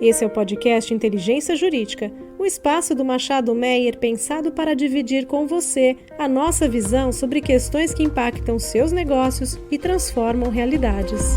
Esse é o podcast Inteligência Jurídica, o espaço do Machado Meyer pensado para dividir com você a nossa visão sobre questões que impactam seus negócios e transformam realidades.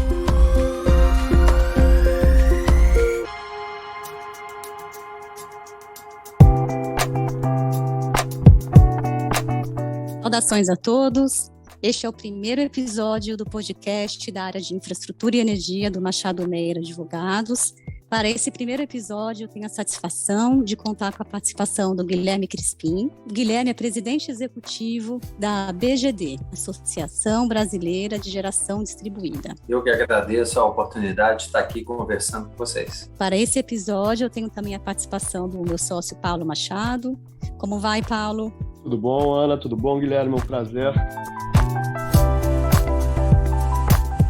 Saudações a todos. Este é o primeiro episódio do podcast da área de Infraestrutura e Energia do Machado Meyer Advogados. Para esse primeiro episódio, eu tenho a satisfação de contar com a participação do Guilherme Crispim. O Guilherme é presidente executivo da BGD, Associação Brasileira de Geração Distribuída. Eu que agradeço a oportunidade de estar aqui conversando com vocês. Para esse episódio, eu tenho também a participação do meu sócio Paulo Machado. Como vai, Paulo? Tudo bom, Ana? Tudo bom, Guilherme? Um prazer.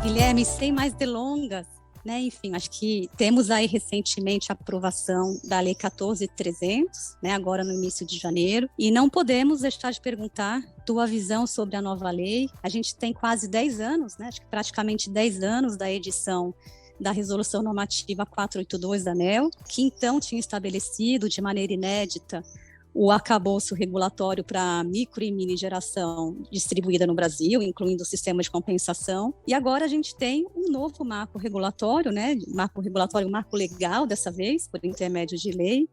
Guilherme, sem mais delongas, enfim, acho que temos aí recentemente a aprovação da Lei 14.300, agora no início de janeiro, e não podemos deixar de perguntar tua visão sobre a nova lei. A gente tem quase 10 anos, acho que praticamente 10 anos da edição da Resolução Normativa 482 da ANEEL, que então tinha estabelecido de maneira inédita o arcabouço regulatório para micro e mini geração distribuída no Brasil, incluindo o sistema de compensação. E agora a gente tem um novo marco regulatório, marco legal dessa vez, por intermédio de lei,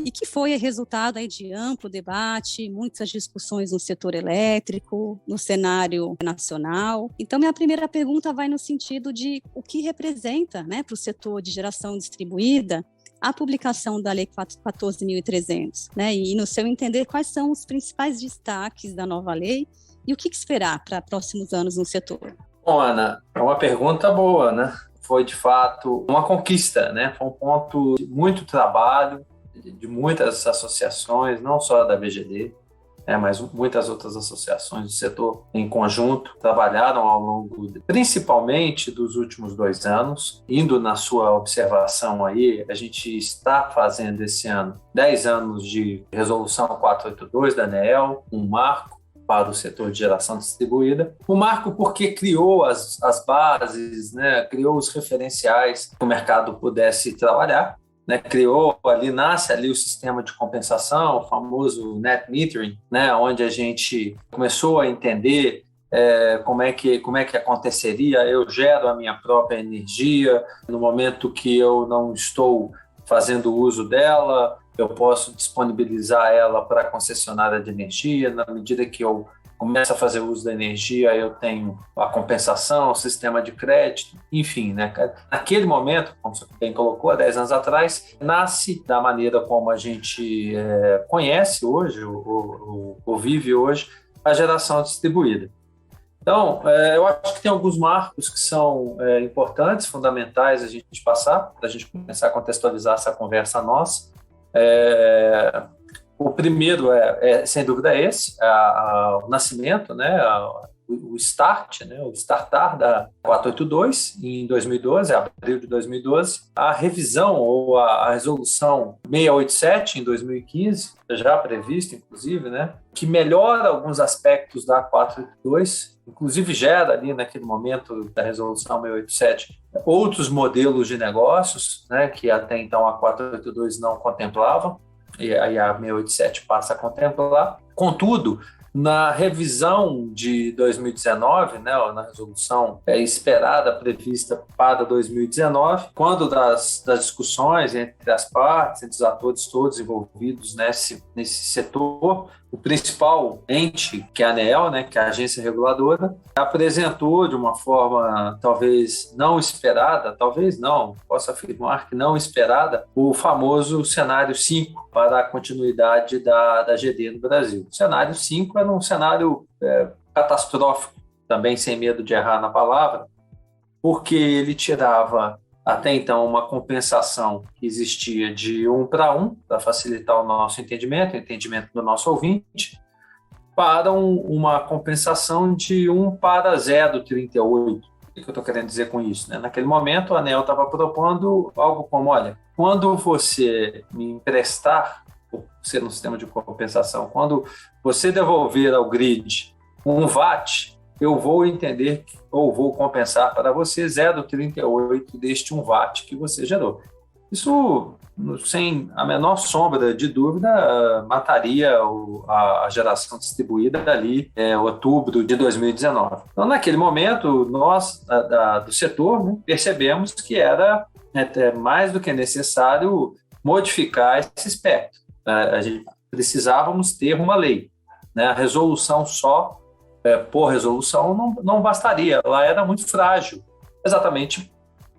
e que foi resultado aí de amplo debate, muitas discussões no setor elétrico, no cenário nacional. Então, minha primeira pergunta vai no sentido de o que representa, para o setor de geração distribuída a publicação da Lei 14.300, e no seu entender, quais são os principais destaques da nova lei e o que esperar para próximos anos no setor? Bom, Ana, é uma pergunta boa, Foi, de fato, uma conquista, Foi um ponto de muito trabalho, de muitas associações, não só da BGD, mas muitas outras associações do setor em conjunto trabalharam ao longo, principalmente dos últimos 2 anos. Indo na sua observação aí, a gente está fazendo esse ano 10 anos de Resolução 482 da ANEEL, um marco para o setor de geração distribuída. Um marco porque criou as bases, criou os referenciais que o mercado pudesse trabalhar. Nasce ali o sistema de compensação, o famoso net metering, onde a gente começou a entender como é que aconteceria. Eu gero a minha própria energia, no momento que eu não estou fazendo uso dela, eu posso disponibilizar ela para a concessionária de energia. Na medida que eu começo a fazer uso da energia, eu tenho a compensação, o sistema de crédito, enfim, Naquele momento, como você bem colocou, há 10 anos atrás, nasce da maneira como a gente conhece hoje, ou vive hoje, a geração distribuída. Então, eu acho que tem alguns marcos que são importantes, fundamentais a gente passar, para a gente começar a contextualizar essa conversa nossa. O primeiro sem dúvida, esse, o nascimento, o start, o startar da 482 em 2012, abril de 2012, a revisão ou a resolução 687 em 2015, já prevista, inclusive, que melhora alguns aspectos da 482, inclusive gera ali naquele momento da resolução 687 outros modelos de negócios, que até então a 482 não contemplava, e aí a 687 passa a contemplar. Contudo, na revisão de 2019, na resolução esperada, prevista para 2019, quando das discussões entre as partes, entre os atores todos envolvidos nesse setor, o principal ente, que é a ANEEL, que é a agência reguladora, apresentou de uma forma talvez não esperada, talvez não, posso afirmar que não esperada, o famoso cenário 5 para a continuidade da GD no Brasil. O cenário 5 era um cenário catastrófico, também sem medo de errar na palavra, porque ele tirava até então uma compensação que existia de 1 para 1, para facilitar o nosso entendimento, o entendimento do nosso ouvinte, para uma compensação de 1 para 0,38. O que eu estou querendo dizer com isso? Naquele momento, a ANEEL estava propondo algo como, olha, quando você me emprestar, ser um sistema de compensação, quando você devolver ao grid 1 watt, eu vou entender ou vou compensar para você 0,38 deste 1 watt que você gerou. Isso, sem a menor sombra de dúvida, mataria a geração distribuída ali em outubro de 2019. Então, naquele momento, nós, do setor, né, percebemos que era mais do que necessário modificar esse aspecto. A gente precisávamos ter uma lei, né? A resolução só, por resolução, não bastaria. Ela era muito frágil, exatamente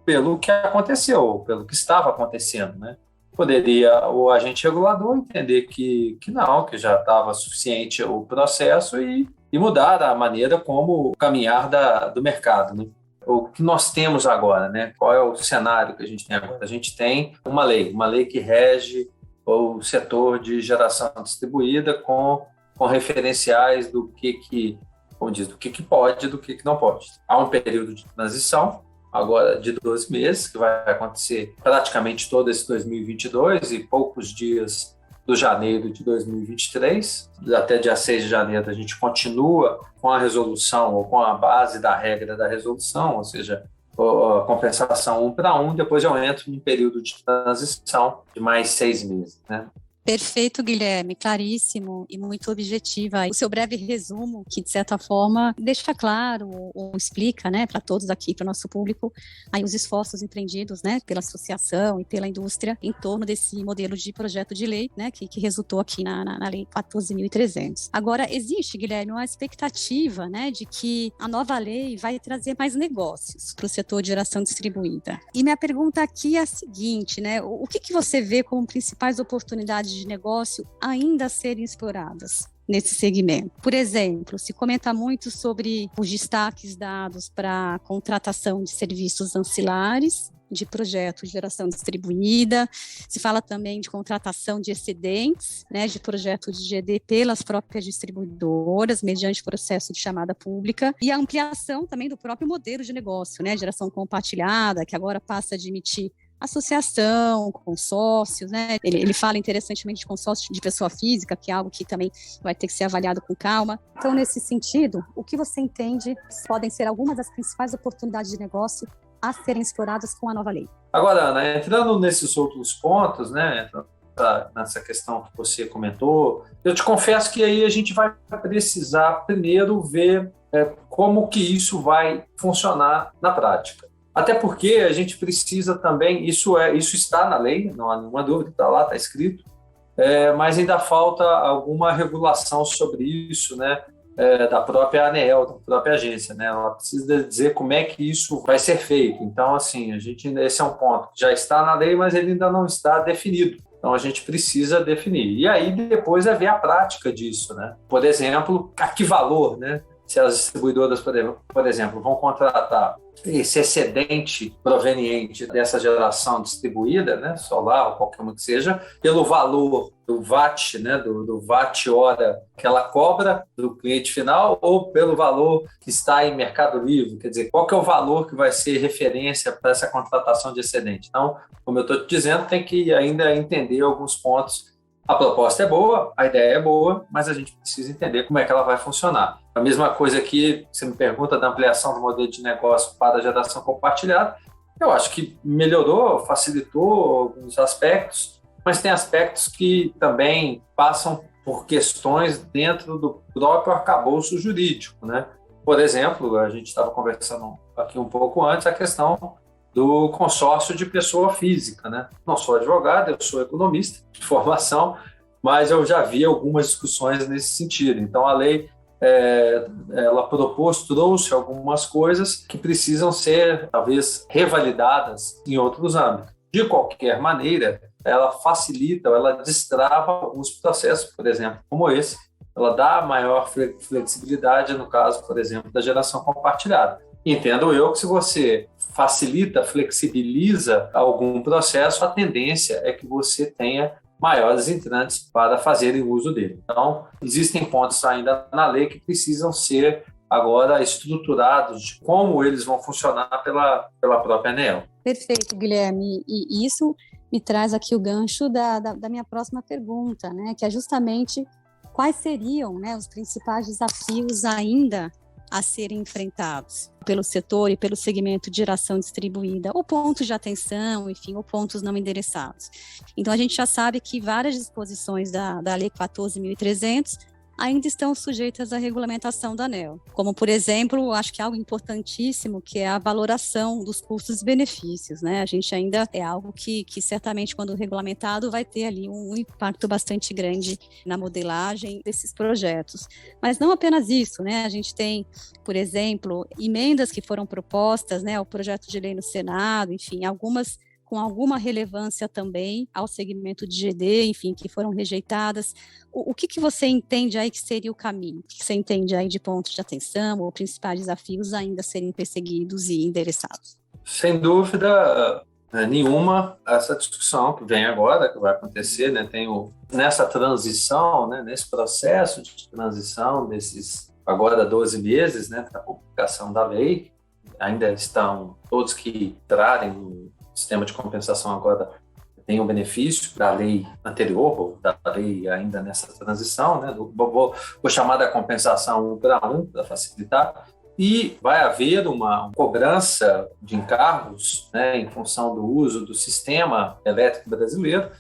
pelo que aconteceu, pelo que estava acontecendo, né? Poderia o agente regulador entender que não, que já estava suficiente o processo e mudar a maneira como caminhar do mercado, né? O que nós temos agora, né? Qual é o cenário que a gente tem agora? A gente tem uma lei que rege o setor de geração distribuída com referenciais do que pode e do que não pode. Há um período de transição, agora de 12 meses, que vai acontecer praticamente todo esse 2022 e poucos dias do janeiro de 2023. Até dia 6 de janeiro a gente continua com a resolução ou com a base da regra da resolução, ou seja, a compensação 1 para 1, depois eu entro em período de transição de mais 6 meses, né? Perfeito, Guilherme, claríssimo e muito objetiva. O seu breve resumo, que de certa forma deixa claro ou explica, né, para todos aqui, para o nosso público, aí os esforços empreendidos, né, pela associação e pela indústria em torno desse modelo de projeto de lei, né, que resultou aqui na Lei 14.300. Agora, existe, Guilherme, uma expectativa, né, de que a nova lei vai trazer mais negócios para o setor de geração distribuída. E minha pergunta aqui é a seguinte, né, o que você vê como principais oportunidades de negócio ainda a serem exploradas nesse segmento? Por exemplo, se comenta muito sobre os destaques dados para a contratação de serviços ancilares, de projetos de geração distribuída, se fala também de contratação de excedentes, né, de projetos de GD pelas próprias distribuidoras, mediante processo de chamada pública, e a ampliação também do próprio modelo de negócio, né, geração compartilhada, que agora passa a admitir associação, consórcios, né? Ele fala interessantemente de consórcio de pessoa física, que é algo que também vai ter que ser avaliado com calma. Então, nesse sentido, o que você entende podem ser algumas das principais oportunidades de negócio a serem exploradas com a nova lei? Agora, Ana, entrando nesses outros pontos, né, nessa questão que você comentou, eu te confesso que aí a gente vai precisar primeiro ver como que isso vai funcionar na prática. Até porque a gente precisa também, isso está na lei, não há nenhuma dúvida, está lá, está escrito, mas ainda falta alguma regulação sobre isso, né, da própria ANEEL, da própria agência, né, ela precisa dizer como é que isso vai ser feito. Então, assim, esse é um ponto que já está na lei, mas ele ainda não está definido. Então, a gente precisa definir. E aí, depois, ver a prática disso, né? Por exemplo, a que valor, né? Se as distribuidoras, por exemplo, vão contratar esse excedente proveniente dessa geração distribuída, né, solar ou qualquer uma que seja, pelo valor do watt, né, do watt-hora que ela cobra do cliente final, ou pelo valor que está em Mercado Livre, quer dizer, qual que é o valor que vai ser referência para essa contratação de excedente. Então, como eu estou te dizendo, tem que ainda entender alguns pontos. A proposta é boa, a ideia é boa, mas a gente precisa entender como é que ela vai funcionar. A mesma coisa que você me pergunta da ampliação do modelo de negócio para a geração compartilhada, eu acho que melhorou, facilitou alguns aspectos, mas tem aspectos que também passam por questões dentro do próprio arcabouço jurídico, né? Por exemplo, a gente estava conversando aqui um pouco antes, a questão do consórcio de pessoa física, né? Não sou advogado, eu sou economista de formação, mas eu já vi algumas discussões nesse sentido. Então, a lei, ela trouxe algumas coisas que precisam ser, talvez, revalidadas em outros âmbitos. De qualquer maneira, ela facilita, ela destrava alguns processos, por exemplo, como esse. Ela dá maior flexibilidade, no caso, por exemplo, da geração compartilhada. Entendo eu que se você facilita, flexibiliza algum processo, a tendência é que você tenha maiores entrantes para fazerem uso dele. Então, existem pontos ainda na lei que precisam ser agora estruturados de como eles vão funcionar pela própria ANEEL. Perfeito, Guilherme. E isso me traz aqui o gancho da minha próxima pergunta, né? Que é justamente quais seriam, né, os principais desafios ainda a serem enfrentados pelo setor e pelo segmento de geração distribuída, ou pontos de atenção, enfim, ou pontos não endereçados. Então, a gente já sabe que várias disposições da Lei 14.300 ainda estão sujeitas à regulamentação da ANEEL, como, por exemplo, acho que algo importantíssimo, que é a valoração dos custos e benefícios, né? A gente ainda é algo que certamente, quando regulamentado, vai ter ali um impacto bastante grande na modelagem desses projetos. Mas não apenas isso, né? A gente tem, por exemplo, emendas que foram propostas, né, ao projeto de lei no Senado, enfim, algumas com alguma relevância também ao segmento de GD, enfim, que foram rejeitadas. O que você entende aí que seria o caminho? O que você entende aí de pontos de atenção ou principais desafios ainda serem perseguidos e endereçados? Sem dúvida nenhuma, essa discussão que vem agora, que vai acontecer, né, nessa transição, né, nesse processo de transição desses agora 12 meses, né, da publicação da lei, ainda estão todos que entrarem no sistema de compensação agora tem o benefício da lei anterior, ou da lei ainda nessa transição, né? Vou chamar da compensação 1 para 1, para facilitar, e vai haver uma cobrança de encargos, né, em função do uso do sistema elétrico brasileiro,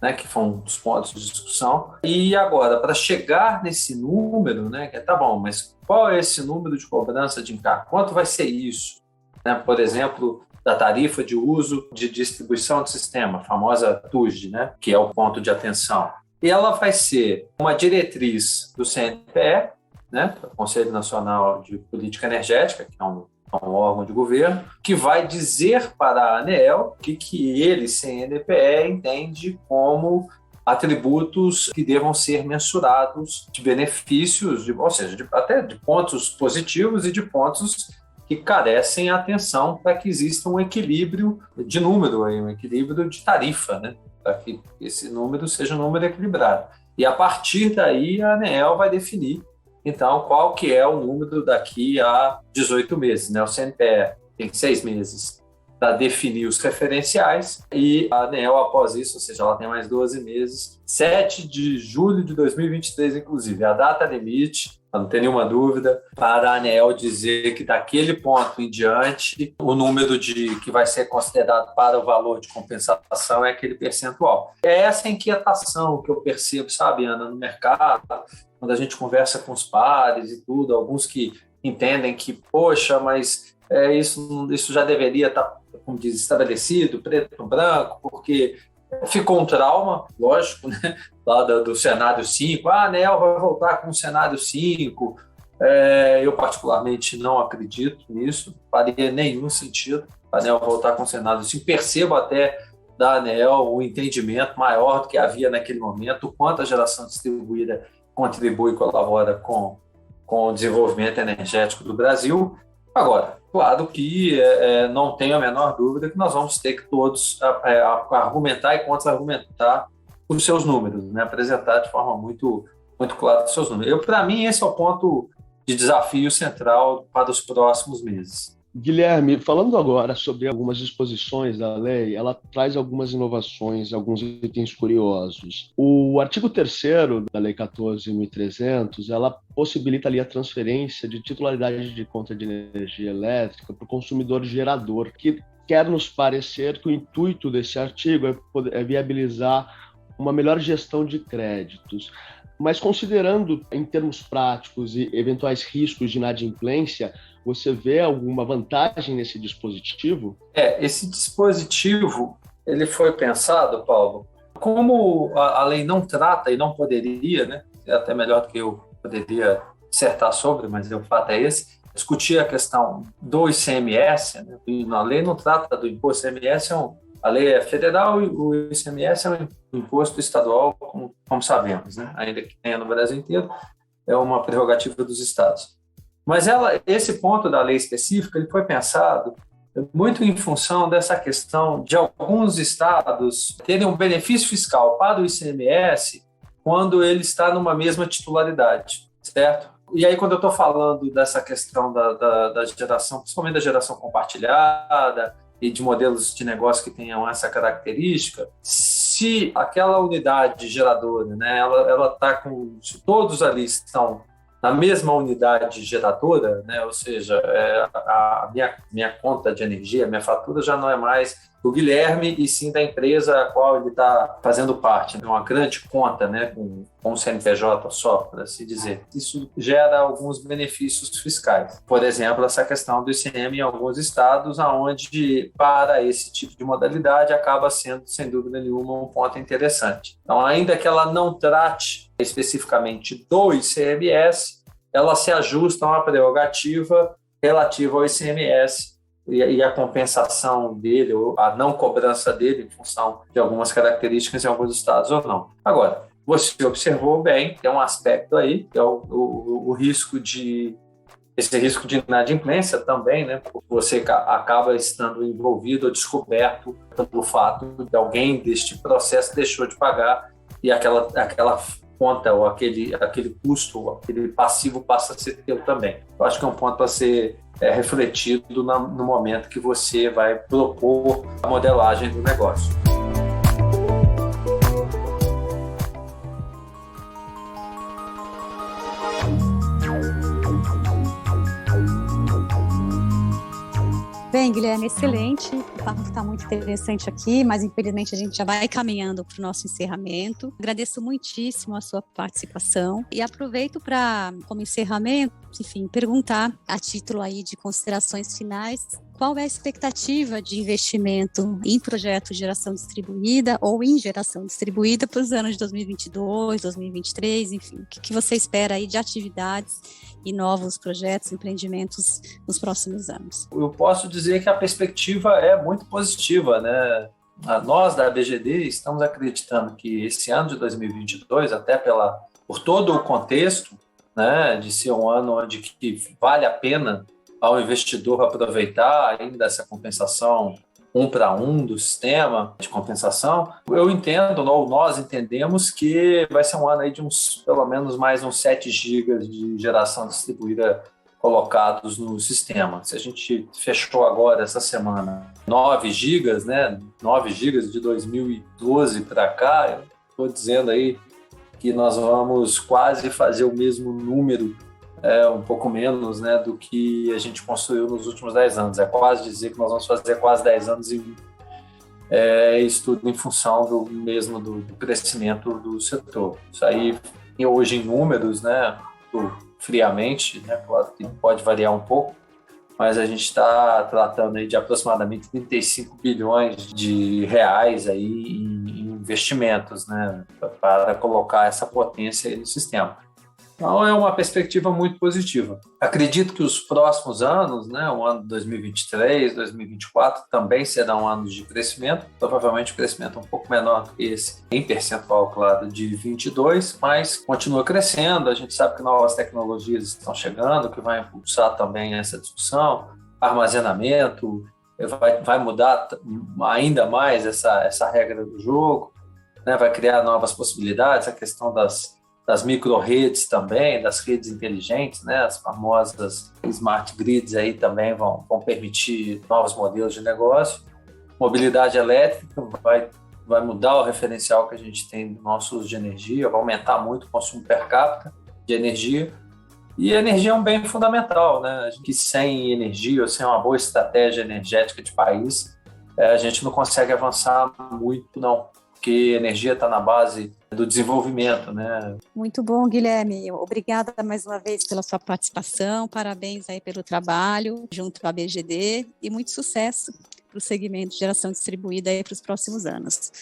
né, que foi um dos pontos de discussão. E agora, para chegar nesse número, né, que tá bom, mas qual é esse número de cobrança de encargo? Quanto vai ser isso? Né, por exemplo, da tarifa de uso de distribuição do sistema, a famosa TUSD, né, que é o ponto de atenção. E ela vai ser uma diretriz do CNPE, né, o Conselho Nacional de Política Energética, que é um órgão de governo, que vai dizer para a ANEEL o que ele, CNPE, entende como atributos que devam ser mensurados de benefícios, ou seja, até de pontos positivos e de pontos que carecem atenção para que exista um equilíbrio de número, um equilíbrio de tarifa, né? Para que esse número seja um número equilibrado. E a partir daí a ANEEL vai definir, então, qual que é o número daqui a 18 meses. Né? O CNPE tem 6 meses para definir os referenciais e a ANEEL, após isso, ou seja, ela tem mais 12 meses, 7 de julho de 2023, inclusive, a data limite, não tem nenhuma dúvida, para a ANEEL dizer que daquele ponto em diante, o número que vai ser considerado para o valor de compensação é aquele percentual. É essa inquietação que eu percebo, sabe, Ana, no mercado, quando a gente conversa com os pares e tudo, alguns que entendem que, poxa, mas isso já deveria estar, como diz, estabelecido, preto no branco, porque ficou um trauma, lógico, né? Lá do cenário 5, a ANEEL vai voltar com o cenário 5, eu particularmente não acredito nisso, não faria nenhum sentido a ANEEL voltar com o cenário 5, percebo até da ANEEL um entendimento maior do que havia naquele momento, o quanto a geração distribuída contribui e colabora com o desenvolvimento energético do Brasil. Agora, claro que não tenho a menor dúvida que nós vamos ter que todos argumentar e contra-argumentar os seus números, né? Apresentar de forma muito, muito clara os seus números. Para mim, esse é o ponto de desafio central para os próximos meses. Guilherme, falando agora sobre algumas disposições da lei, ela traz algumas inovações, alguns itens curiosos. O artigo 3º da Lei 14.300, ela possibilita ali a transferência de titularidade de conta de energia elétrica para o consumidor gerador, que quer nos parecer que o intuito desse artigo é viabilizar uma melhor gestão de créditos. Mas considerando em termos práticos e eventuais riscos de inadimplência, você vê alguma vantagem nesse dispositivo? Esse dispositivo ele foi pensado, Paulo, como a lei não trata e não poderia, né? É até melhor do que eu poderia dissertar sobre, mas o fato é esse, discutir a questão do ICMS, né? A lei não trata do imposto ICMS, a lei é federal e o ICMS é um imposto estadual, como sabemos, né? Ainda que tenha no Brasil inteiro, é uma prerrogativa dos estados. Mas esse ponto da lei específica ele foi pensado muito em função dessa questão de alguns estados terem um benefício fiscal para o ICMS quando ele está numa mesma titularidade, certo? E aí, quando eu estou falando dessa questão da geração, principalmente da geração compartilhada e de modelos de negócio que tenham essa característica, se aquela unidade geradora, né, ela está com, se todos ali estão na mesma unidade geradora, né? Ou seja, a minha conta de energia, a minha fatura já não é mais do Guilherme e sim da empresa a qual ele está fazendo parte, né? Uma grande conta, né? com um CNPJ só, por assim dizer. Isso gera alguns benefícios fiscais. Por exemplo, essa questão do ICM em alguns estados, onde para esse tipo de modalidade acaba sendo, sem dúvida nenhuma, um ponto interessante. Então, ainda que ela não trate especificamente do ICMS, ela se ajusta a uma prerrogativa relativa ao ICMS e a compensação dele, ou a não cobrança dele, em função de algumas características em alguns estados ou não. Agora, você observou bem, tem um aspecto aí, que é o risco de... Esse risco de inadimplência também, né? Você acaba estando envolvido ou descoberto pelo fato de alguém deste processo deixou de pagar e aquela conta ou aquele custo, aquele passivo passa a ser teu também. Eu acho que é um ponto a ser refletido no momento que você vai propor a modelagem do negócio. Bem, Guilherme, excelente. O papo está muito interessante aqui, mas infelizmente a gente já vai caminhando para o nosso encerramento. Agradeço muitíssimo a sua participação e aproveito para, como encerramento, enfim, perguntar a título aí de considerações finais, qual é a expectativa de investimento em projetos de geração distribuída ou em geração distribuída para os anos de 2022, 2023, enfim, o que você espera aí de atividades e novos projetos, empreendimentos nos próximos anos? Eu posso dizer que a perspectiva é muito positiva, né? Nós da ABGD estamos acreditando que esse ano de 2022, até por todo o contexto, né, de ser um ano onde que vale a pena ao investidor aproveitar ainda essa compensação 1-para-1 do sistema de compensação, eu entendo, ou nós entendemos que vai ser um ano aí de pelo menos mais uns 7 gigas de geração distribuída colocados no sistema. Se a gente fechou agora, essa semana, 9 gigas, né? 9 gigas de 2012 para cá, eu estou dizendo aí que nós vamos quase fazer o mesmo número, um pouco menos, né, do que a gente construiu nos últimos 10 anos. É quase dizer que nós vamos fazer quase 10 anos em isso tudo em função do crescimento do setor. Isso aí, hoje em números, né, friamente, né, claro que pode variar um pouco, mas a gente está tratando aí de aproximadamente 35 bilhões de reais aí em investimentos, né, para colocar essa potência aí no sistema. Então, é uma perspectiva muito positiva. Acredito que os próximos anos, né, o ano de 2023, 2024, também serão anos de crescimento, provavelmente um crescimento um pouco menor do que esse, em percentual, claro, de 22, mas continua crescendo. A gente sabe que novas tecnologias estão chegando, que vai impulsar também essa discussão, armazenamento, vai mudar ainda mais essa regra do jogo, né, vai criar novas possibilidades, a questão das micro-redes também, das redes inteligentes, né? As famosas smart grids aí também vão permitir novos modelos de negócio. Mobilidade elétrica vai mudar o referencial que a gente tem no nosso uso de energia, vai aumentar muito o consumo per capita de energia. E a energia é um bem fundamental, né? Que sem energia ou sem uma boa estratégia energética de país, a gente não consegue avançar muito, não. Porque a energia está na base do desenvolvimento, né? Muito bom, Guilherme. Obrigada mais uma vez pela sua participação, parabéns aí pelo trabalho junto à ABGD e muito sucesso para o segmento de geração distribuída aí para os próximos anos.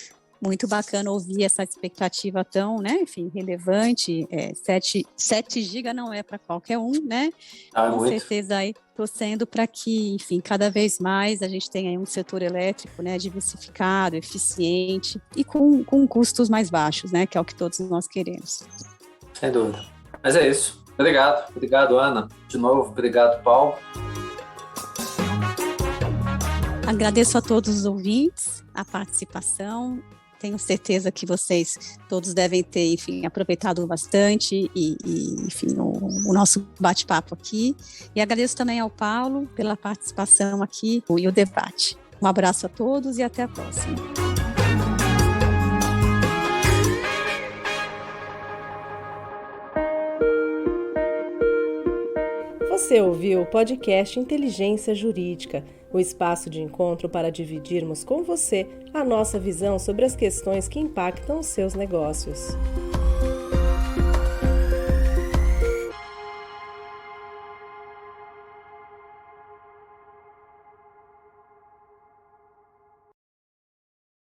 Muito bacana ouvir essa expectativa tão, né, enfim, relevante. 7 GB não é para qualquer um, né? Com certeza aí torcendo para que, enfim, cada vez mais a gente tenha aí um setor elétrico, né, diversificado, eficiente e com custos mais baixos, né, que é o que todos nós queremos. Sem dúvida. Mas é isso. Obrigado, Ana. De novo, obrigado, Paulo. Agradeço a todos os ouvintes a participação. Tenho certeza que vocês todos devem ter, enfim, aproveitado bastante enfim, o nosso bate-papo aqui. E agradeço também ao Paulo pela participação aqui e o debate. Um abraço a todos e até a próxima. Você ouviu o podcast Inteligência Jurídica, o espaço de encontro para dividirmos com você a nossa visão sobre as questões que impactam os seus negócios.